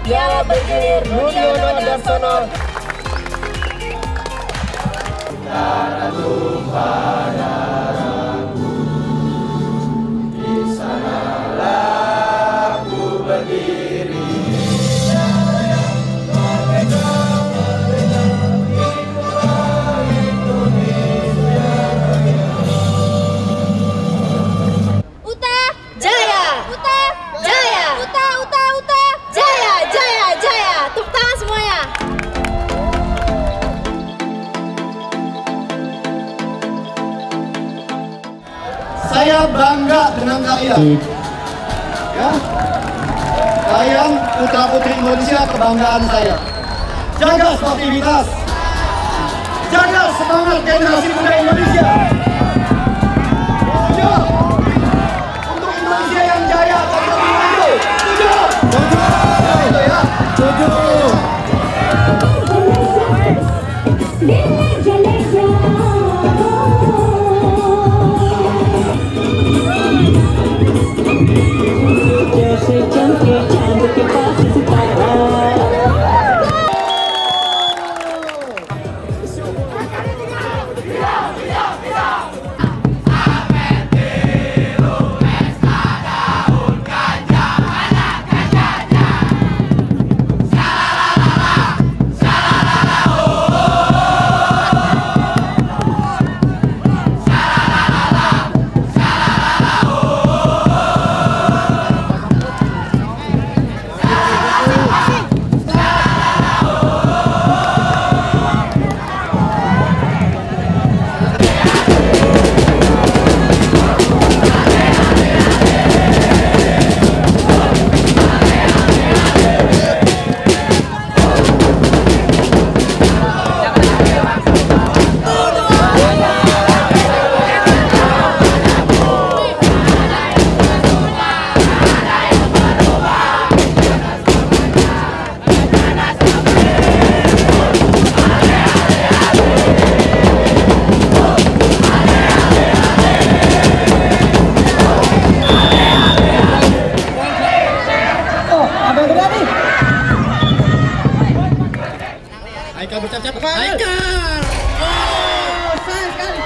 Piala Bergilir Nuriono Darsono. Darah tumpah darahku, di sanalah ku berdiri. Saya bangga dengan kalian. Ya, kalian putra putri Indonesia, kebanggaan saya. Jaga sportivitas, jaga semangat generasi muda Indonesia. Setuju? Untuk Indonesia yang jaya dan lebih maju. Setuju? Setuju. Ya itu ya. Setuju. Haikal bercap-cap. Haikal. Oh, sayang sekali.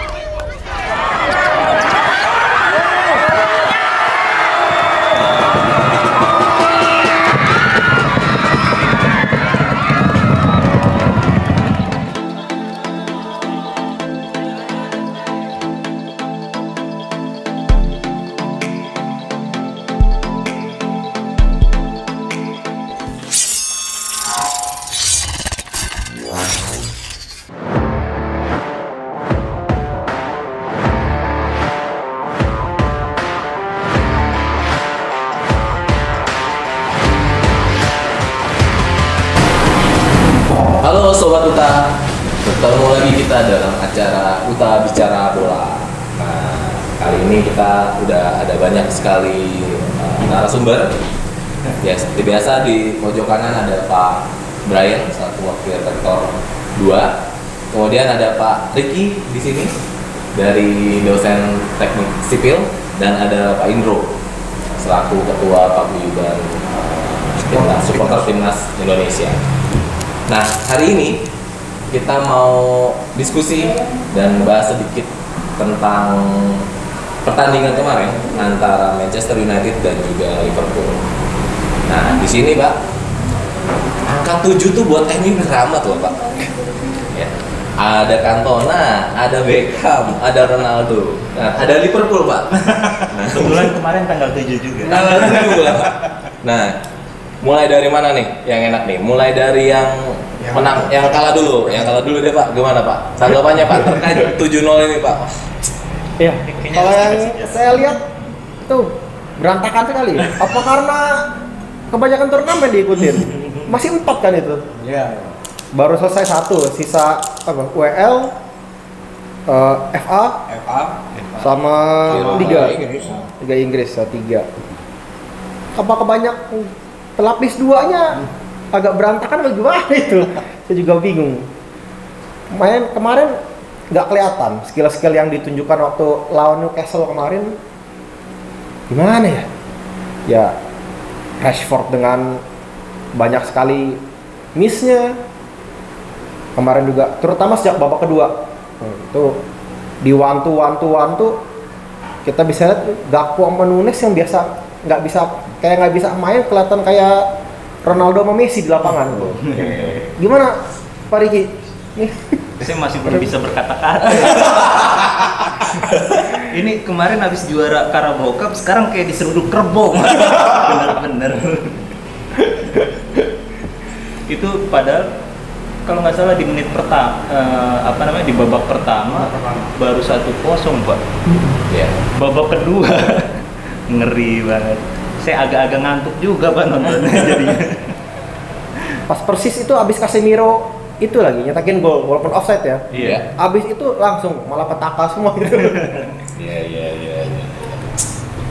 Halo Sobat Uta, bertemu lagi kita dalam acara Uta Bicara Bola. Nah, kali ini kita udah ada banyak sekali narasumber. Ya, seperti biasa di pojok kanan ada Pak Brian, selaku Wakil Rektor 2. Kemudian ada Pak Ricky di sini dari dosen Teknik Sipil, dan ada Pak Indro selaku Ketua Paguyuban supporter Timnas Indonesia. Nah, hari ini kita mau diskusi dan bahas sedikit tentang pertandingan kemarin antara Manchester United dan juga Liverpool. Nah, di sini Pak, angka 7 tuh buat MU keramat loh Pak. Ya. Ada Cantona, ada Beckham, ada Ronaldo, nah, ada Liverpool Pak. Nah, kebetulan kemarin tanggal 7 juga. Tanggal 7 lah Pak. Nah, mulai dari mana nih yang enak nih? Mulai dari yang menang, yang kalah dulu. Yang kalah dulu deh Pak, gimana Pak? Tanggapannya Pak terkait 7-0 ini Pak? Iya, kalau yang saya lihat tuh berantakan sekali. Apa karena kebanyakan turnamen diikutin? Masih 4 kan itu? Iya. Baru selesai 1, sisa apa? WL, FA, sama Liga Inggris 3. Apa kebanyak pelapis 2-nya agak berantakan atau gimana itu? Saya juga bingung. Kemarin nggak kelihatan skill-skill yang ditunjukkan waktu lawan Newcastle kemarin. Gimana ya? Ya Rashford dengan banyak sekali missnya. Kemarin juga, terutama sejak babak kedua, itu di one to kita bisa lihat Gakpo sama Nunes yang biasa nggak bisa main, kelihatan kayak Ronaldo sama Messi di lapangan. Gimana Pak Riki? Saya masih belum bisa berkata-kata. Ini kemarin habis juara Carabao Cup, sekarang kayak diseruduk kerbau. Bener-bener. Itu padahal kalau nggak salah di menit pertama, di babak pertama baru 1-0 Pak. Ya. Babak kedua ngeri banget. Saya agak-agak ngantuk juga Pak nontonnya jadinya. Pas persis itu abis Casemiro itu lagi nyetakin gol walaupun offside ya. Iya. Abis itu langsung malah petaka semua gitu. Iya.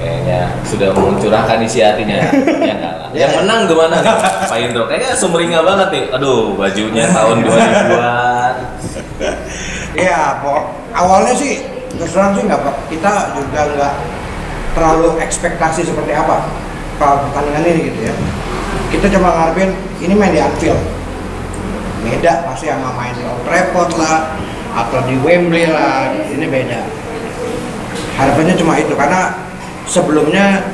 Kayaknya sudah mencurahkan isi hatinya. Ya enggak lah. Yang menang gimana nih? Pak Indro kayaknya sumringah banget nih. Aduh, bajunya tahun 2000-an. Ya, awalnya sih terus terang sih kita juga nggak terlalu ekspektasi seperti apa pertandingan ini gitu ya. Kita cuma ngarepin ini main di Anfield. Beda pasti sama main di Old Trafford lah atau di Wembley lah. Ini beda. Harapannya cuma itu karena sebelumnya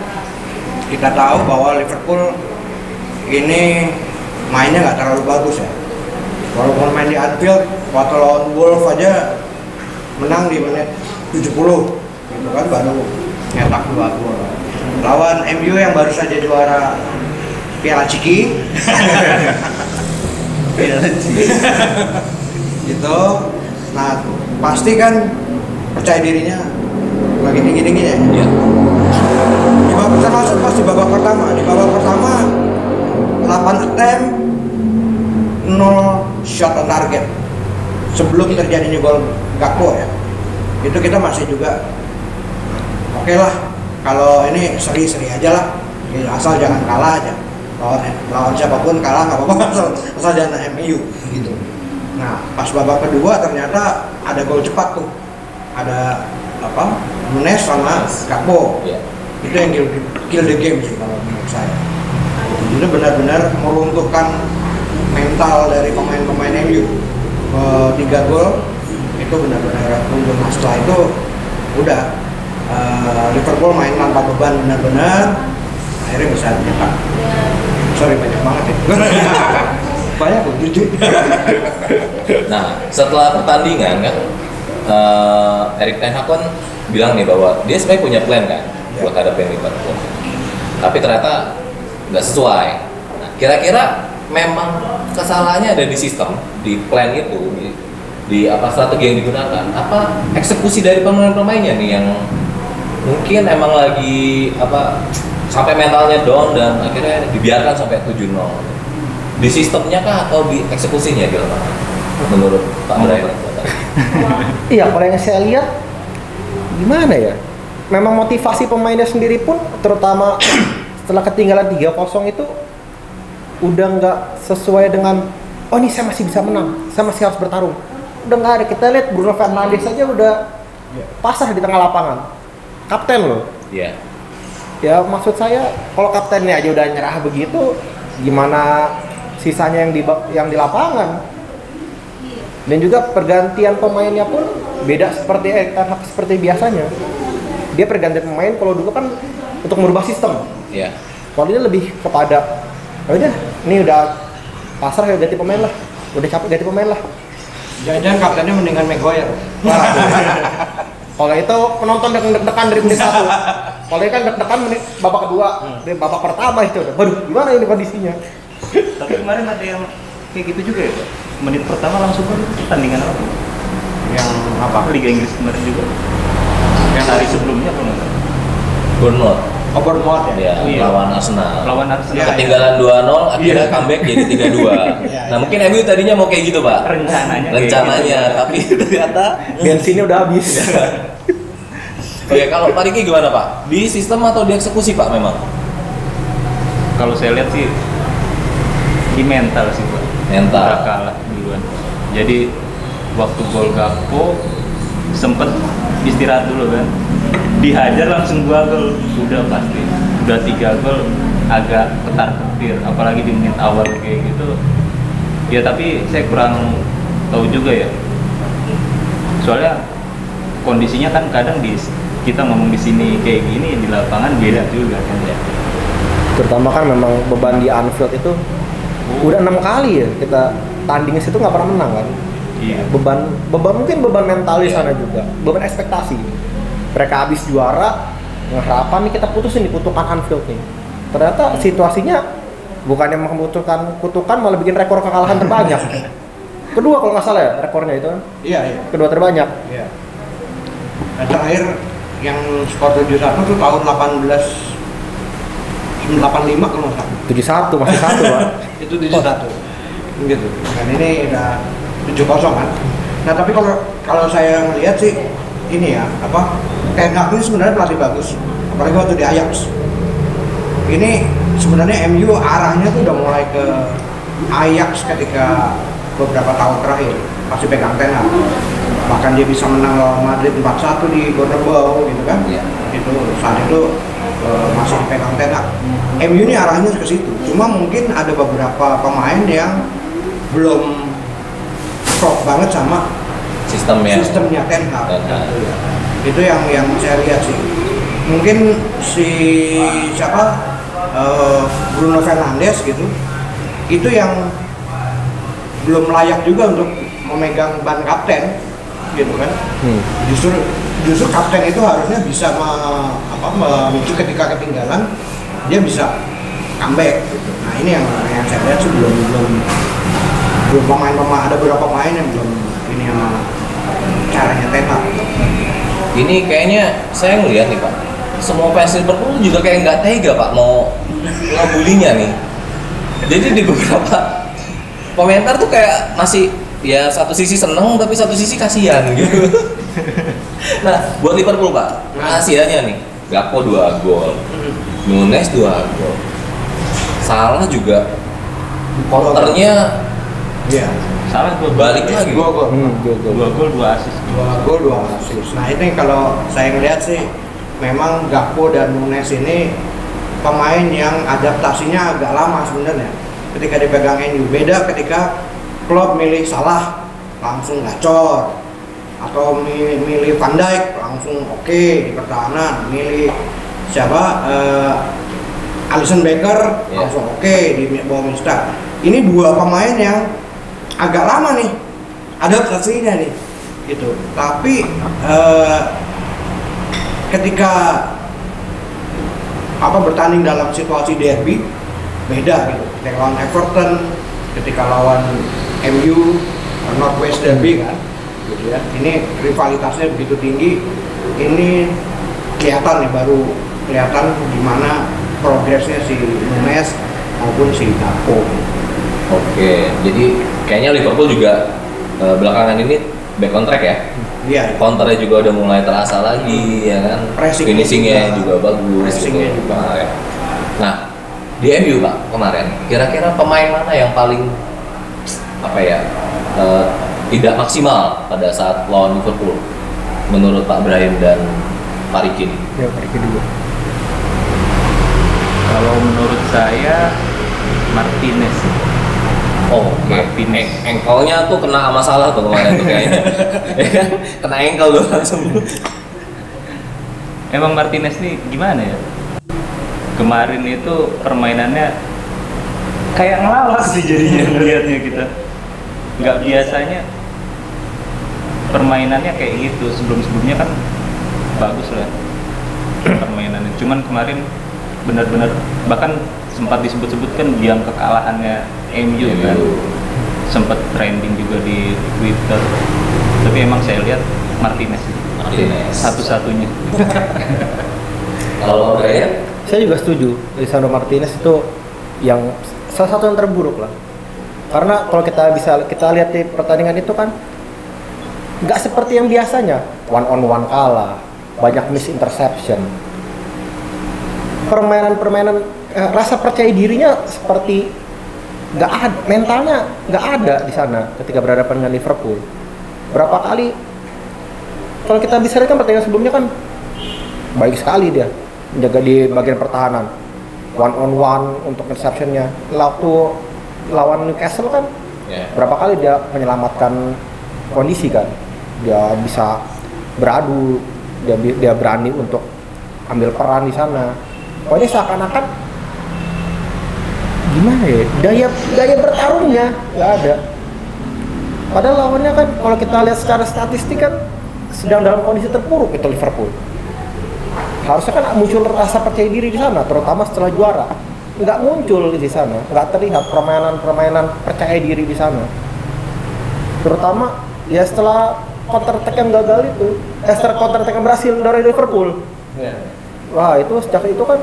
kita tahu bahwa Liverpool ini mainnya nggak terlalu bagus ya. Walaupun main di Anfield, waktu lawan Wolves aja menang di menit 70 gitu kan, baru nyetak 2 gol. Lawan MU yang baru saja juara Piala Ciki. Piala Ciki. Gitu. Nah, pasti kan percaya dirinya lagi tinggi-tingginya. Iya. Di babak termasuk pas di babak pertama. Di babak pertama 8 attempt 0 shot on target. Sebelum terjadinya gol Gakpo ya. Itu kita masih juga oke lah. Kalau ini seri-seri aja lah. Asal jangan kalah aja. Lawan siapapun kalah nggak apa-apa, asal jangan MU gitu. Nah, pas babak kedua ternyata ada gol cepat tuh. Ada Nunes sama Gakpo. Iya. Itu yang kill the game sih kalau menurut saya. Itu benar-benar meruntuhkan mental dari pemain-pemain MU. 3 gol itu benar-benar runtuh. Nah, setelah itu udah Liverpool main tanpa beban benar-benar, akhirnya bisa nyetak. Sorry banyak banget ya. Banyak loh, jujur. Nah, setelah pertandingan kan Erik ten Hag kan bilang nih bahwa dia sebenarnya punya plan kan buat hadapin Liverpool. Tapi ternyata nggak sesuai. Nah, kira-kira memang kesalahannya ada di sistem, di plan itu, di apa strategi yang digunakan, apa eksekusi dari pemain-pemainnya nih yang mungkin emang lagi sampai mentalnya down dan akhirnya dibiarkan sampai 7-0. Di sistemnya kah atau di eksekusinya gimana? Menurut Pak Brian? Iya, kalau yang saya lihat gimana ya? Memang motivasi pemainnya sendiri pun terutama setelah ketinggalan 3-0 itu udah nggak sesuai dengan ini saya masih bisa menang, saya masih harus bertarung. Udah nggak ada. Kita lihat Bruno Fernandes aja udah pasrah di tengah lapangan. Kapten loh. Iya. Ya maksud saya kalau kaptennya aja udah nyerah begitu, gimana sisanya yang di lapangan? Dan juga pergantian pemainnya pun beda seperti seperti biasanya. Dia pergantian pemain kalau dulu kan untuk merubah sistem. Iya. Kalau ini lebih kepada udah, ini udah pasrah ya, ganti pemain lah. Udah capek ganti pemain lah. Jangan-jangan kaptennya mendingan Maguire. Kalau itu penonton yang deg-degan dari menit 1. Kalau ini kan deg-degan menit babak kedua, dari babak pertama itu udah. Waduh, gimana ini kondisinya? Tapi kemarin ada yang kayak gitu juga ya Pak? Menit pertama langsung kan pertandingan apa? Yang apa? Liga Inggris kemarin juga. Yang hari sebelumnya apa nggak? Bournemouth. Bournemouth ya. Iya. Lawan Arsenal. Lawan Arsenal. Iya. Ketinggalan 2-0 akhirnya comeback jadi 3-2. Nah, mungkin MU tadinya mau kayak gitu, Pak. Rencananya, tapi ternyata Bensinnya udah habis. Oke, kalau Pak Riki gimana, Pak? Di sistem atau di eksekusi, Pak, memang? Kalau saya lihat sih di mental sih Pak. Mental. Udah kalah duluan. Jadi waktu gol Gakpo sempet istirahat dulu kan. Dihajar langsung 2 gol. Udah pasti. Udah 3 gol agak ketar-ketir, apalagi di menit awal kayak gitu. Ya tapi saya kurang tahu juga ya. Soalnya kondisinya kan kadang kita ngomong di sini kayak gini, di lapangan beda juga kan ya. Terutama kan memang beban di Anfield itu udah 6 kali ya kita tanding situ nggak pernah menang kan. Iya. Beban mungkin beban mental di sana juga, beban ekspektasi. Mereka habis juara, harapan nih kita putusin di kutukan Anfield nih. Ternyata situasinya bukan yang membutuhkan kutukan, malah bikin rekor kekalahan terbanyak. Kedua kalau nggak salah ya rekornya itu kan. Iya. Kedua terbanyak. Iya. Nah, terakhir yang skor 7-1 tuh tahun 85 kalau nggak salah. 7-1 masih satu Pak. Itu 7-1 gitu. Dan ini udah 7-0 kan. Nah tapi kalau saya melihat sih ini ya Ten Hag ini sebenarnya pelatih bagus, apalagi waktu di Ajax. Ini sebenarnya MU arahnya tuh udah mulai ke Ajax ketika beberapa tahun terakhir pasti pegang Ten Hag. Bahkan dia bisa menang lawan Madrid 4-1 di Bernabeu gitu kan. Itu saat itu masih pegang Ten Hag. MU ini arahnya ke situ. Cuma mungkin ada beberapa pemain yang belum klop banget sama sistemnya Ten Hag. Itu yang saya lihat sih. Mungkin si Bruno Fernandes gitu, itu yang belum layak juga untuk memegang ban kapten gitu kan. Justru kapten itu harusnya bisa memicu ketika ketinggalan, dia bisa comeback gitu. Nah ini yang saya lihat sih belum pemain ada beberapa pemain yang belum ini sama caranya Ten Hag. Ini kayaknya saya ngeliat nih Pak, semua fans Liverpool juga kayak nggak tega Pak mau ngebulinya nih. Jadi di beberapa komentar tuh kayak masih ya satu sisi seneng tapi satu sisi kasihan gitu. Nah buat Liverpool Pak, kasihannya nih Gakpo 2 gol, Nunes 2 gol, Salah juga counternya Salah balik lagi. 2 gol, 2 assist. 2 assist. Nah ini kalau saya ngeliat sih memang Gakpo dan Nunes ini pemain yang adaptasinya agak lama sebenarnya ketika dipegang MU. Beda ketika Klopp milih Salah langsung gacor, atau milih Van Dijk langsung oke di pertahanan, milih Alisson Becker langsung oke di bawah Mister. Ini 2 pemain yang agak lama nih adaptasinya nih gitu. Tapi ketika bertanding dalam situasi derby beda gitu. Ketika lawan Everton, ketika lawan MU, Northwest Derby kan gitu ya. Ini rivalitasnya begitu tinggi. Ini kelihatan nih, baru kelihatan gimana progresnya si Nunes maupun si Gakpo. Oke, jadi kayaknya Liverpool juga belakangan ini back on track ya. Iya. Counternya juga udah mulai terasa lagi ya kan. Finishingnya juga bagus gitu kemarin. Nah di MU Pak kemarin, kira-kira pemain mana yang paling tidak maksimal pada saat lawan Liverpool menurut Pak Brahim dan Pak Riki? Ya Pak Riki dulu. Kalau menurut saya Martinez. Oh, Martinez. Engkelnya tuh kena masalah tuh kemarin tuh kayaknya. Kena engkel tuh langsung. Emang Martinez nih gimana ya? Kemarin itu permainannya kayak ngelawas sih jadinya ngelihatnya kita. Nggak biasanya permainannya kayak gitu. Sebelumnya kan bagus lah permainannya. Cuman kemarin benar-benar bahkan sempat disebut-sebutkan biang kekalahannya MU kan, sempat trending juga di Twitter. Tapi emang saya lihat Martinez satu-satunya. Kalau Brian, saya juga setuju. Lisandro Martinez itu yang salah satu yang terburuk lah. Karena kalau kita lihat di pertandingan itu kan nggak seperti yang biasanya, 1-on-1 kalah, banyak miss interception. Permainan rasa percaya dirinya seperti nggak ada, mentalnya nggak ada di sana ketika berhadapan dengan Liverpool. Berapa kali kalau kita bisa lihat kan pertandingan sebelumnya kan baik sekali dia menjaga di bagian pertahanan. one on one untuk interceptionnya. Waktu lawan Newcastle kan berapa kali dia menyelamatkan kondisi kan, dia bisa beradu, dia berani untuk ambil peran di sana. Pokoknya seakan-akan gimana ya, daya bertarungnya nggak ada. Padahal lawannya kan kalau kita lihat secara statistik kan sedang dalam kondisi terpuruk itu Liverpool. Harusnya kan muncul rasa percaya diri di sana, terutama setelah juara. Nggak muncul di sana, nggak terlihat permainan percaya diri di sana. Terutama ya setelah counter attack yang gagal itu, setelah counter attack yang berhasil dari Liverpool. Wah itu sejak itu kan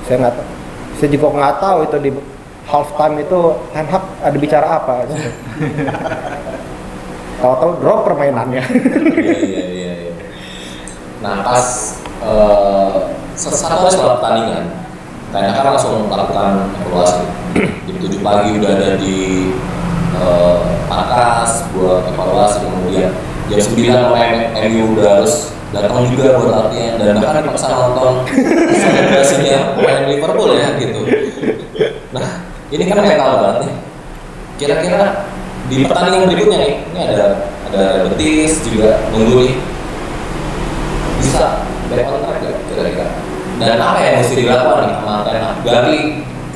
saya juga nggak tahu itu di half time itu Ten Hag ada bicara apa. Tahu-tahu drop permainannya. Iya. Nah pas setelah pertandingan, Ten Hag kan langsung melakukan evaluasi. Jam 7 pagi udah ada di markas buat evaluasi, kemudian jam 9 pemain MU udah harus datang juga buat latihan, dan bahkan dipesan nonton selebrasinya pemain Liverpool ya gitu. Nah ini kan mental banget nih. Kira-kira di pertandingan berikutnya nih, ini ada Betis juga nunggu nih, bisa back on track gak kira-kira? Dan apa yang mesti dilakukan nih sama Ten Hag? Ganti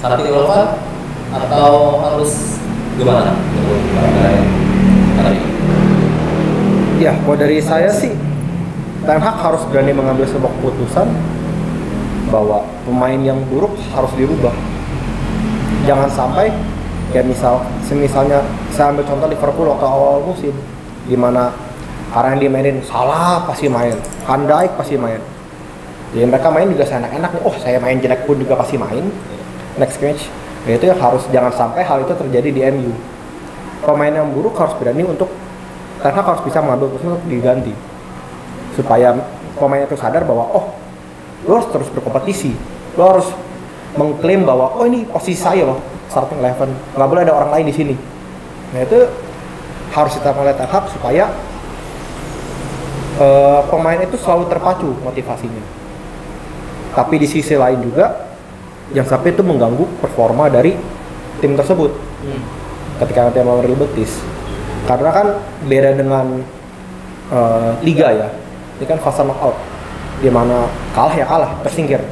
Sarti Lovat atau harus gimana? Ya, kalau dari saya sih Ten Hag harus berani mengambil sebuah keputusan bahwa pemain yang buruk harus dirubah. Jangan sampai kayak misalnya saya ambil contoh Liverpool waktu awal musim, di mana karena yang dimainin Salah pasti main, Van Dijk pasti main. Jadi mereka main juga seenak-enak nih, oh saya main jelek pun juga pasti main next match. Nah, itu harus jangan sampai hal itu terjadi di MU. Pemain yang buruk harus berani untuk Ten Hag harus bisa mengambil keputusan untuk diganti, supaya pemain itu sadar bahwa oh lo harus terus berkompetisi, lo harus mengklaim bahwa oh ini posisi saya loh, starting 11, nggak boleh ada orang lain di sini. Nah itu harus kita melihat Ten Hag supaya pemain itu selalu terpacu motivasinya. Tapi di sisi lain juga jangan sampai itu mengganggu performa dari tim tersebut ketika nanti melawan Real Betis. Karena kan beda dengan liga ya, ini kan fase knockout, di mana kalah ya kalah, tersingkir.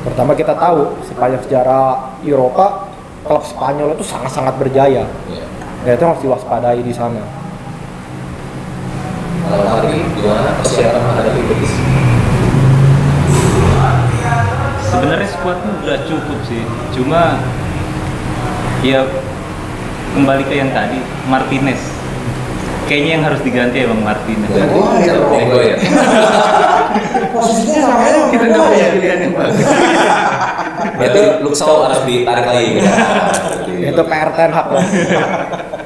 Pertama kita tahu sepanjang sejarah Eropa klub Spanyol itu sangat-sangat berjaya. Ya itu harus diwaspadai di sana. Kalau tadi gimana persiapan menghadapi Betis? Sebenarnya skuadnya udah cukup sih, cuma ya kembali ke yang tadi, Martinez kayaknya yang harus diganti ya Bang Martinez. Nego ya. Posisinya namanya Kita nggak punya pilihan yang bagus. Berarti Luxau harus ditarik lagi gitu. Itu PR Ten Hag lah.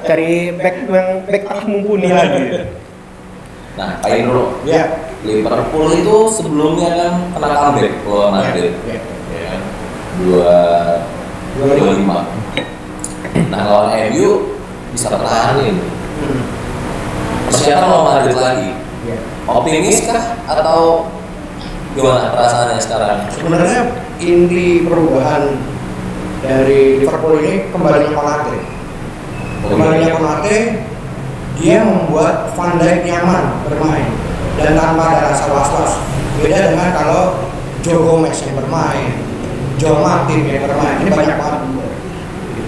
Cari back tengah mumpuni lagi. Nah, Pak Indro, ya. Liverpool itu sebelumnya kan kena comeback lawan Madrid. Ya kan? 2-5. Nah, lawan MU bisa pertahanin. Persiapan lawan Madrid lagi. Optimis kah atau gimana perasaannya sekarang? Sebenarnya inti perubahan dari Liverpool ini kembalinya Konate. Kembalinya Konate, dia membuat Van Dijk nyaman bermain dan tanpa ada rasa was-was. Beda dengan kalau Joe Gomez yang bermain, Joe Martin yang bermain, ini banyak banget.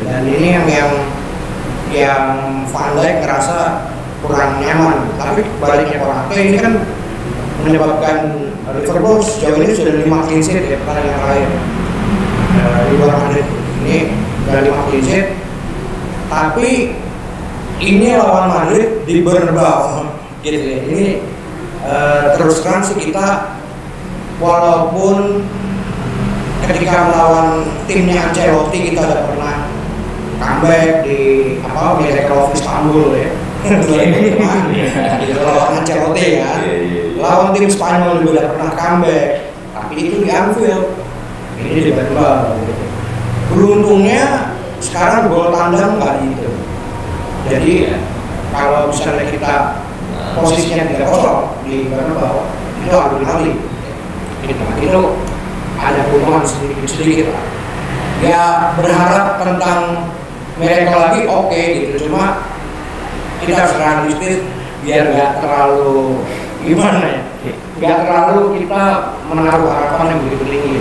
Dan ini yang Van Dijk ngerasa kurang nyaman. Tapi baliknya Konate ini kan menyebabkan Liverpool sejauh ini sudah 5 clean sheet ya pertandingan terakhir di luar Madrid. Ini sudah 5 clean sheet. Tapi ini lawan Madrid di Bernabeu gitu ya. Ini terus terang sih kita walaupun ketika melawan timnya Ancelotti kita udah pernah comeback di Miracle of Istanbul ya. Gitu lawan Ancelotti ya. Lawan tim Spanyol juga udah pernah comeback. Tapi itu di Anfield. Ini di Bernabeu. Beruntungnya sekarang gol tandang nggak gitu. Jadi kalau misalnya kita posisinya 3-0 di Bernabeu itu alih-alih. Itu ada keuntungan sedikit lah. Ya berharap tentang mereka lagi oke gitu, cuma kita harus realistis biar nggak terlalu gimana ya, nggak terlalu kita menaruh harapan yang begitu tinggi.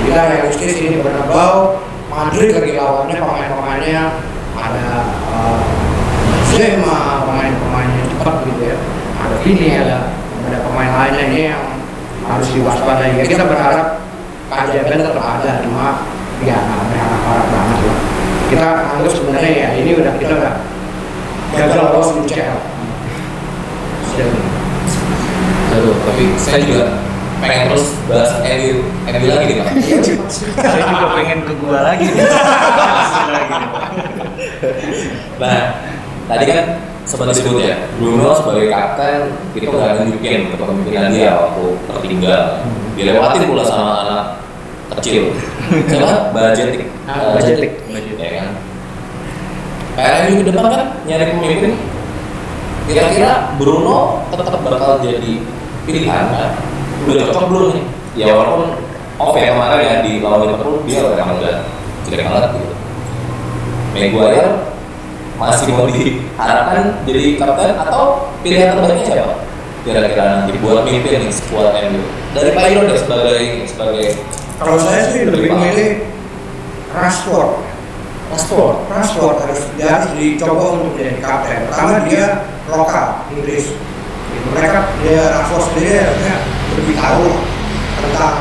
Kita realistis, ini Bernabeu, Madrid lagi lawannya pemain-pemainnya ada Benzema, pemain-pemainnya cepat gitu ya, ada ini ada pemain lainnya ini yang harus diwaspadai. Ya kita berharap keajaiban tetap ada, cuma ya nggak berharap banget lah. Kita anggap sebenarnya ya ini kita udah gagal lolos di UCL. Aduh, tapi saya juga pengen terus bahas MU lagi nih Pak. Saya juga pengen ke gua lagi. Nah, tadi kan sempat disebut ya, Bruno sebagai kapten itu nggak nunjukin kepemimpinan dia waktu tertinggal, dilewatin pula sama anak kecil. Siapa? Bajetik. Ya kan. PRMU ke depan kan nyari pemimpin. Kira-kira Bruno tetap bakal jadi pilihan kan? Udah cocok belum nih? Ya walaupun oke kemarin ya di lawan Liverpool dia memang udah jelek banget gitu. Maguire masih mau diharapkan jadi kapten atau pilihan terbaiknya siapa? Kira-kira nanti buat mimpin skuad MU. Dari Pak Iro deh sebagai Kalau saya sih lebih memilih Rashford harus dicoba untuk jadi kapten. Pertama dia lokal Inggris. Mereka Rashford sendiri harusnya lebih tahu tentang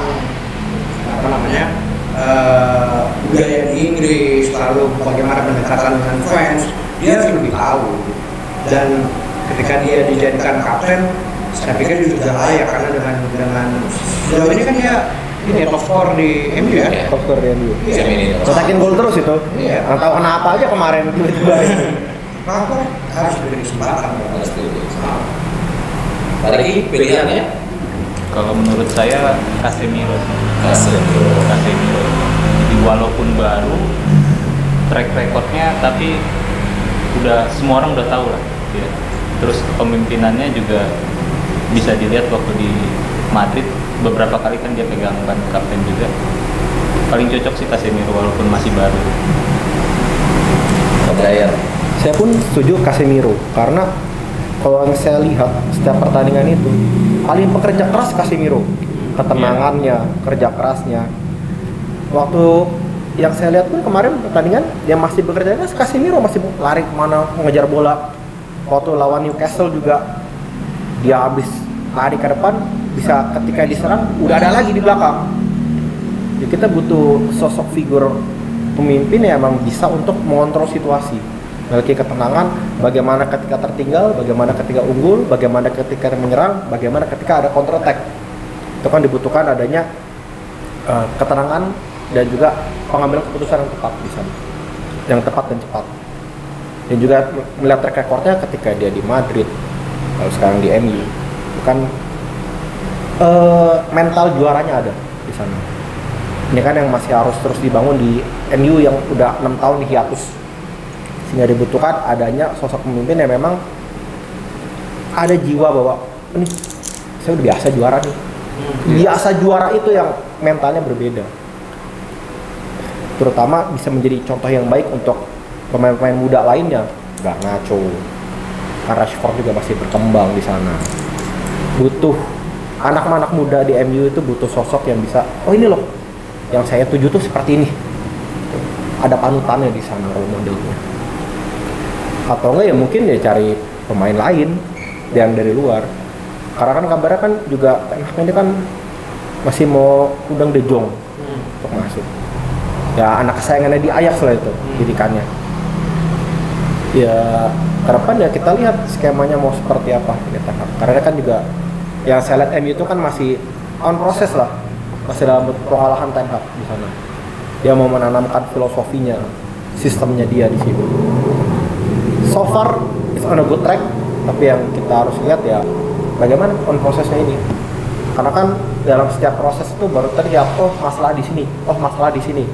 budaya di Inggris, lalu bagaimana pendekatan dengan fans. Dia harus lebih tahu. Dan ketika dia dijadikan kapten, saya pikir dia sudah layak karena dengan sejauh ini kan dia ini top score di MU ya. Top score di MU. Iya. Cetakin gol terus itu. Iya. Nggak tahu kenapa aja kemarin tiba-tiba. Kenapa harus diberi kesempatan? Lagi pilihannya? Kalau menurut saya Casemiro. Jadi walaupun baru track recordnya, tapi semua orang udah tahu lah dia. Terus kepemimpinannya juga bisa dilihat waktu di Madrid, beberapa kali kan dia pegang ban kapten juga. Paling cocok sih Casemiro walaupun masih baru. Saya pun setuju Casemiro karena kalau yang saya lihat setiap pertandingan itu paling pekerja keras Casemiro, ketenangannya, kerja kerasnya. Waktu yang saya lihat pun kemarin pertandingan dia masih bekerja keras, Casemiro masih lari kemana mengejar bola. Waktu lawan Newcastle juga dia habis lari ke depan, bisa ketika diserang udah ada lagi di belakang. Jadi kita butuh sosok figur pemimpin yang emang bisa untuk mengontrol situasi, memiliki ketenangan, bagaimana ketika tertinggal, bagaimana ketika unggul, bagaimana ketika menyerang, bagaimana ketika ada counter attack. Itu kan dibutuhkan adanya ketenangan dan juga pengambilan keputusan yang tepat di sana, yang tepat dan cepat. Dan juga melihat track recordnya ketika dia di Madrid, kalau sekarang di MU, kan mental juaranya ada di sana. Ini kan yang masih harus terus dibangun di MU yang udah 6 tahun di hiatus, sehingga dibutuhkan adanya sosok pemimpin yang memang ada jiwa bahwa ini saya udah biasa juara nih. Biasa juara itu yang mentalnya berbeda, terutama bisa menjadi contoh yang baik untuk pemain-pemain muda lainnya. Garnacho, Rashford juga masih berkembang di sana. Butuh anak-anak muda di MU itu butuh sosok yang bisa, oh ini loh yang saya tuju tuh seperti ini. Ada panutannya di sana, role modelnya. Atau enggak ya mungkin ya cari pemain lain yang dari luar. Karena kan kabarnya kan juga ini kan masih mau undang De Jong untuk masuk. Ya anak kesayangannya di Ajax lah itu didikannya. Ya ke depan ya kita lihat skemanya mau seperti apa kita. Karena kan juga yang saya lihat MU itu kan masih on proses lah, masih dalam pengolahan Ten Hag di sana. Dia mau menanamkan filosofinya, sistemnya dia di situ. So far it's on a good track, tapi yang kita harus lihat ya bagaimana on prosesnya ini. Karena kan dalam setiap proses itu baru terlihat oh masalah di sini, oh masalah di sini.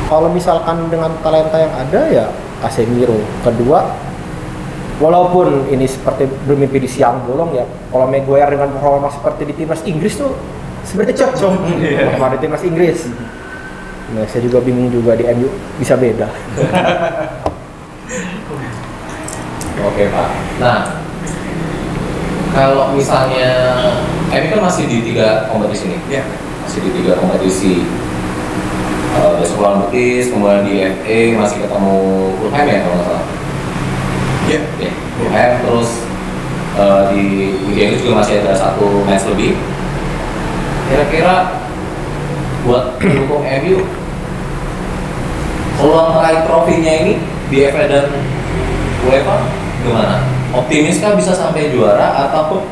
Kalau misalkan dengan talenta yang ada ya Casemiro. Kedua walaupun ini seperti bermimpi di siang bolong ya, kalau Maguire dengan performa seperti di timnas Inggris tuh sebenarnya cocok kemarin di timnas Inggris. Nah, saya juga bingung juga di MU bisa beda. Oke Pak. Nah, kalau misalnya MU kan masih di 3 kompetisi nih. Iya. Masih di 3 kompetisi. Besok lawan Betis, kemudian di FA masih ketemu Fulham ya kalau nggak salah. Iya. Ya, Fulham, terus di Liga Inggris juga masih ada 1 match lebih. Kira-kira buat pendukung MU peluang meraih trofinya ini di FA dan UEFA gimana? Optimis kah bisa sampai juara atau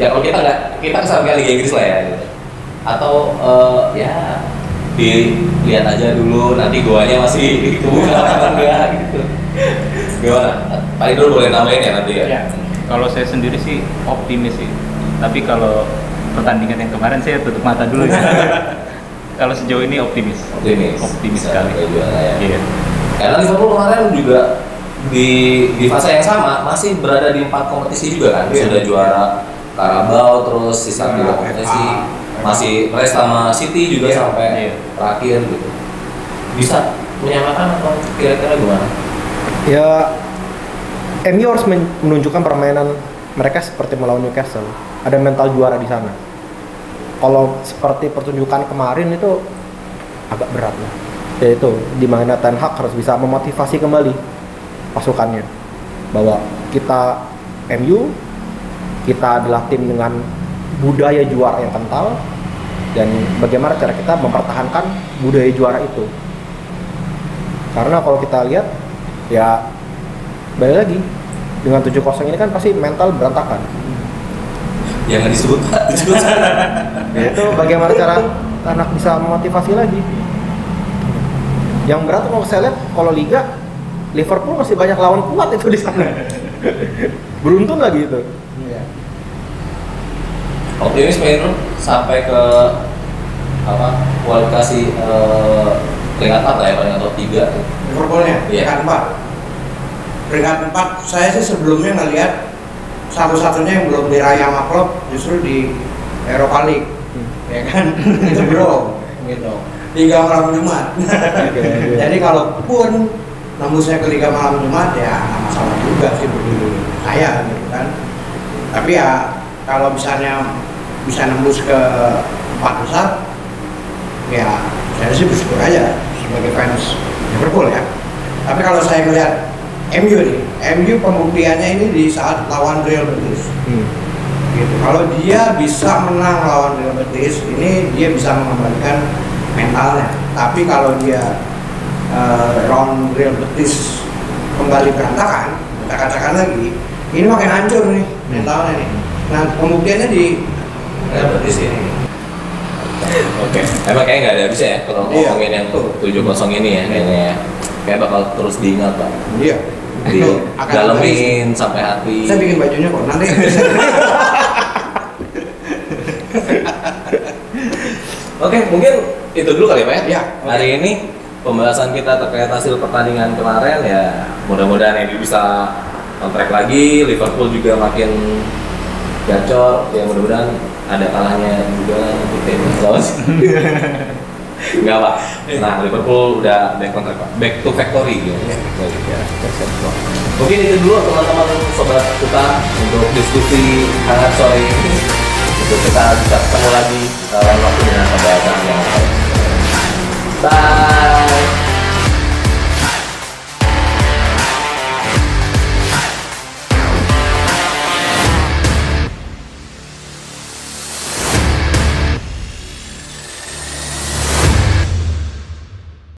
ya kalau kita kesampaian Liga Inggris lah ya gitu. Atau ya dilihat aja dulu nanti goanya masih kebuka atau enggak gitu. Gimana? Pak Idul boleh nambahin ya nanti ya? Ya. Kalau saya sendiri sih optimis sih. Tapi kalau pertandingan yang kemarin saya tutup mata dulu ya. Kalau sejauh ini optimis. Optimis Bisa sekali. sampai juara ya. Iya. Karena Liverpool kemarin juga di fase yang sama masih berada di 4 kompetisi juga kan. Sudah juara Carabao, terus sisa 3 kompetisi. Masih race sama City juga sampai terakhir gitu. Bisa menyamakan atau kira-kira gimana? Ya, MU harus menunjukkan permainan mereka seperti melawan Newcastle. Ada mental juara di sana. Kalau seperti pertunjukan kemarin itu agak berat lah. Yaitu di mana Ten Hag harus bisa memotivasi kembali pasukannya bahwa kita MU, kita adalah tim dengan budaya juara yang kental dan bagaimana cara kita mempertahankan budaya juara itu. Karena kalau kita lihat ya balik lagi dengan 7-0 ini kan pasti mental berantakan. Jangan disebut Pak, disebut. Itu bagaimana cara anak bisa memotivasi lagi. Yang berat kalau saya lihat kalau Liga Liverpool masih banyak lawan kuat itu di sana. Beruntung lagi itu. Optimis Pak sampai ke apa kualifikasi peringkat 4 lah ya, peringkat top 3. Liverpoolnya Iya. peringkat 4. Peringkat 4 saya sih sebelumnya ngelihat satu-satunya yang belum diraih sama klub justru di Europa League. Ya kan? Itu bro gitu. Liga malam Jumat. Jadi kalaupun nembusnya ke Liga malam Jumat ya nggak masalah juga sih bagi saya gitu kan. Tapi ya kalau misalnya bisa nembus ke 4 besar ya saya sih bersyukur aja sebagai fans Liverpool ya. Tapi kalau saya melihat MU nih, MU pembuktiannya ini di saat lawan Real Betis. Gitu. Kalau dia bisa menang lawan Real Betis, ini dia bisa mengembalikan mentalnya. Tapi kalau dia lawan Real Betis kembali berantakan, katakan lagi, ini makin hancur nih mentalnya nih. Nah pembuktiannya di Real Betis ini. Oke. Emang kayaknya nggak ada habisnya ya kalau ngomongin yang 7-0 ini ya kayaknya ya. Kayak bakal terus diingat Pak. Iya. Dalemin sampai hati. Saya bikin bajunya kok nanti. Oke, mungkin itu dulu kali ya Pak ya. Iya, oke. Hari ini pembahasan kita terkait hasil pertandingan kemarin ya mudah-mudahan MU bisa on track lagi, Liverpool juga makin gacor ya, mudah-mudahan ada kalahnya juga kita terus. Enggak Pak. Nah, Liverpool udah back on track Pak. Back to factory gitu. Mungkin itu dulu teman-teman sobat kita untuk diskusi hangat sore ini. Untuk kita bisa ketemu lagi dalam waktu dengan pembahasan yang lain. Bye.